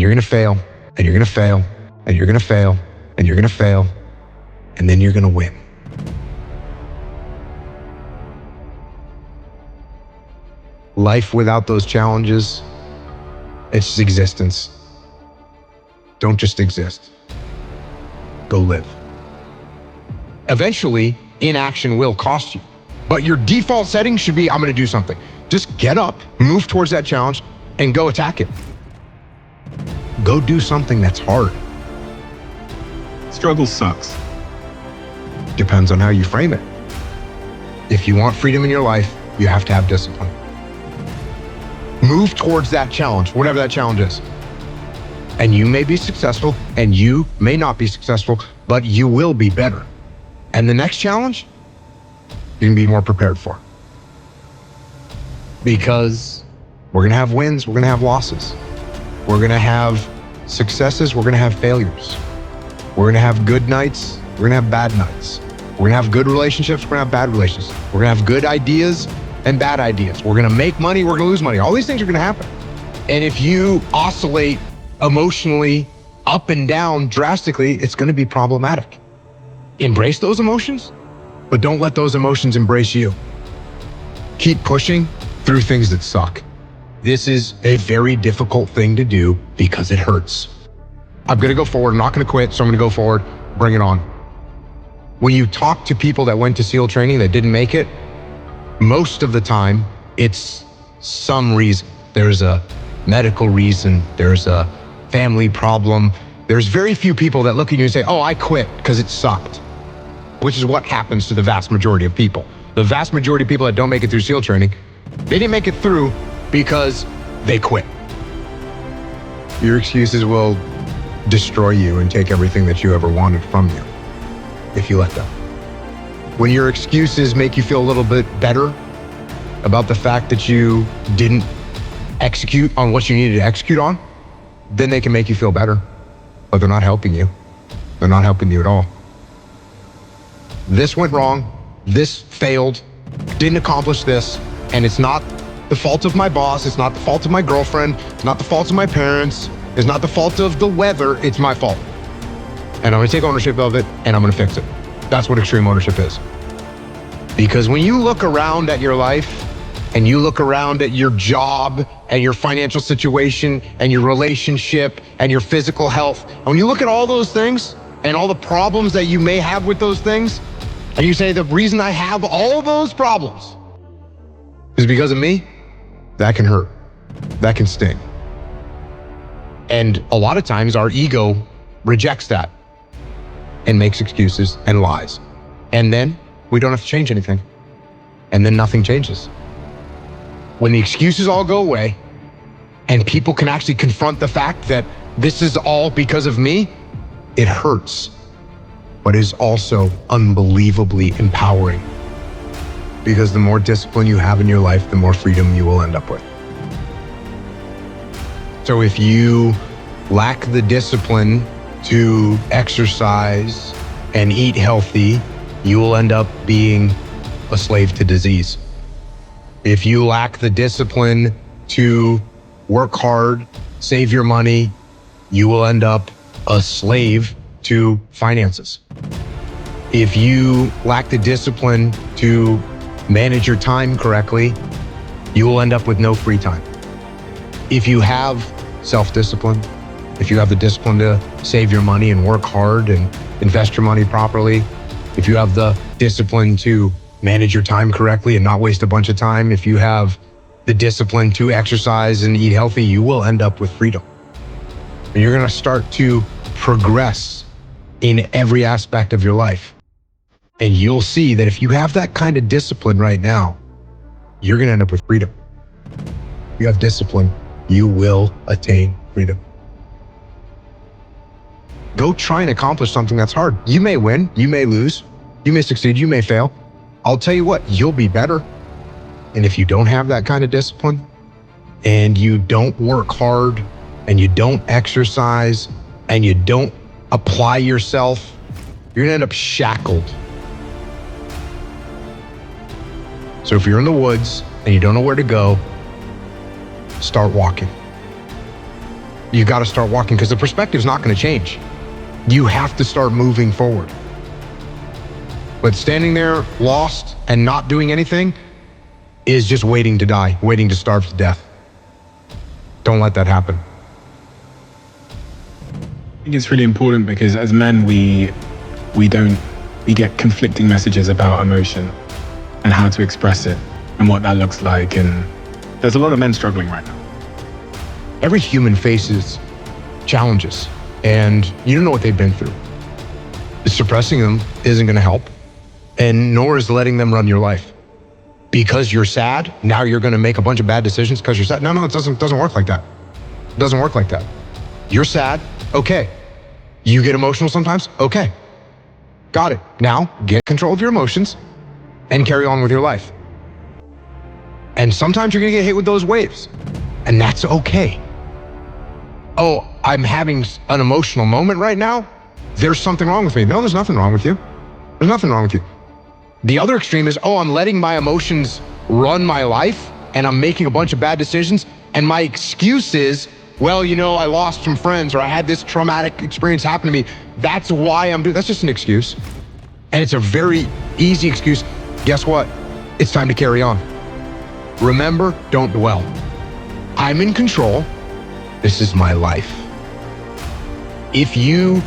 you're gonna fail, and you're gonna fail, and you're gonna fail, and you're gonna fail, and then you're gonna win. Life without those challenges, it's just existence. Don't just exist. Go live. Eventually, inaction will cost you. But your default setting should be, I'm gonna do something. Just get up, move towards that challenge, and go attack it. Go do something that's hard. Struggle sucks. Depends on how you frame it. If you want freedom in your life, you have to have discipline. Move towards that challenge, whatever that challenge is. And you may be successful, and you may not be successful, but you will be better. And the next challenge, you can be more prepared for. Because we're gonna have wins, we're gonna have losses. We're gonna have successes, we're gonna have failures. We're gonna have good nights, we're gonna have bad nights. We're gonna have good relationships, we're gonna have bad relationships. We're gonna have good ideas and bad ideas. We're gonna make money, we're gonna lose money. All these things are gonna happen. And if you oscillate emotionally up and down drastically, it's gonna be problematic. Embrace those emotions, but don't let those emotions embrace you. Keep pushing through things that suck. This is a very difficult thing to do because it hurts. I'm gonna go forward, I'm not gonna quit, so I'm gonna go forward, bring it on. When you talk to people that went to SEAL training that didn't make it, most of the time, it's some reason. There's a medical reason, there's a family problem. There's very few people that look at you and say, oh, I quit because it sucked, which is what happens to the vast majority of people. The vast majority of people that don't make it through SEAL training, they didn't make it through because they quit. Your excuses will destroy you and take everything that you ever wanted from you if you let them. When your excuses make you feel a little bit better about the fact that you didn't execute on what you needed to execute on, then they can make you feel better, but they're not helping you. They're not helping you at all. This went wrong, this failed, didn't accomplish this, and it's not the fault of my boss, it's not the fault of my girlfriend, it's not the fault of my parents, it's not the fault of the weather, it's my fault. And I'm gonna take ownership of it, and I'm gonna fix it. That's what extreme ownership is. Because when you look around at your life, and you look around at your job, and your financial situation, and your relationship, and your physical health, and when you look at all those things, and all the problems that you may have with those things, and you say, the reason I have all those problems is because of me, that can hurt. That can sting. And a lot of times our ego rejects that and makes excuses and lies. And then we don't have to change anything. And then nothing changes. When the excuses all go away and people can actually confront the fact that this is all because of me, it hurts, but is also unbelievably empowering. Because the more discipline you have in your life, the more freedom you will end up with. So if you lack the discipline to exercise and eat healthy, you will end up being a slave to disease. If you lack the discipline to work hard, save your money, you will end up a slave to finances. If you lack the discipline to manage your time correctly, you will end up with no free time. If you have self-discipline, if you have the discipline to save your money and work hard and invest your money properly, if you have the discipline to manage your time correctly and not waste a bunch of time, if you have the discipline to exercise and eat healthy, you will end up with freedom. And you're gonna start to progress in every aspect of your life. And you'll see that if you have that kind of discipline right now, you're gonna end up with freedom. If you have discipline, you will attain freedom. Go try and accomplish something that's hard. You may win, you may lose, you may succeed, you may fail. I'll tell you what, you'll be better. And if you don't have that kind of discipline, and you don't work hard, and you don't exercise, and you don't apply yourself, you're gonna end up shackled. So if you're in the woods and you don't know where to go, start walking. You got to start walking because the perspective's not going to change. You have to start moving forward. But standing there lost and not doing anything is just waiting to die, waiting to starve to death. Don't let that happen. I think it's really important because as men, we get conflicting messages about emotion and how to express it and what that looks like. And there's a lot of men struggling right now. Every human faces challenges, and you don't know what they've been through. Suppressing them isn't going to help, and nor is letting them run your life. Because you're sad, now you're going to make a bunch of bad decisions because you're sad. No, it doesn't work like that. It doesn't work like that. You're sad, okay. You get emotional sometimes, okay. Got it. Now, get control of your emotions and carry on with your life. And sometimes you're going to get hit with those waves, and that's okay. Oh, I'm having an emotional moment right now. There's something wrong with me. No, there's nothing wrong with you. There's nothing wrong with you. The other extreme is, oh, I'm letting my emotions run my life and I'm making a bunch of bad decisions. And my excuse is, well, I lost some friends or I had this traumatic experience happen to me. That's why I'm doing. That's just an excuse. And it's a very easy excuse. Guess what? It's time to carry on. Remember, don't dwell. I'm in control. This is my life. If you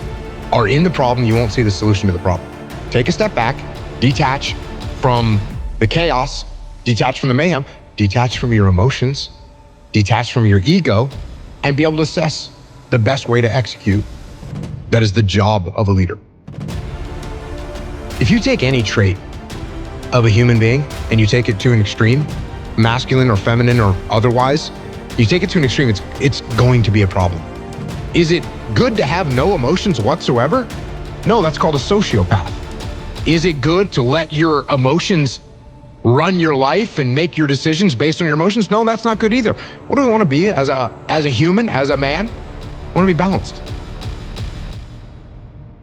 are in the problem, you won't see the solution to the problem. Take a step back, detach from the chaos, detach from the mayhem, detach from your emotions, detach from your ego, and be able to assess the best way to execute. That is the job of a leader. If you take any trait of a human being and you take it to an extreme, masculine or feminine or otherwise, you take it to an extreme, it's going to be a problem. Is it good to have no emotions whatsoever? No, that's called a sociopath. Is it good to let your emotions run your life and make your decisions based on your emotions? No, that's not good either. What do we want to be as a human, as a man? We want to be balanced.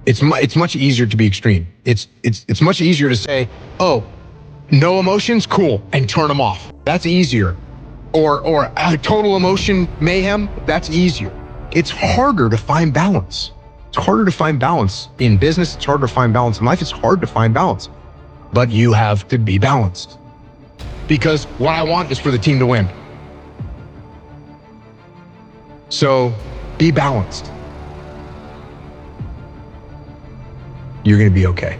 It's much easier to be extreme. It's much easier to say, oh, no emotions, cool, and turn them off. That's easier. Or a total emotion mayhem, that's easier. It's harder to find balance. It's harder to find balance in business. It's harder to find balance in life. It's hard to find balance, but you have to be balanced because what I want is for the team to win. So be balanced. You're going to be okay.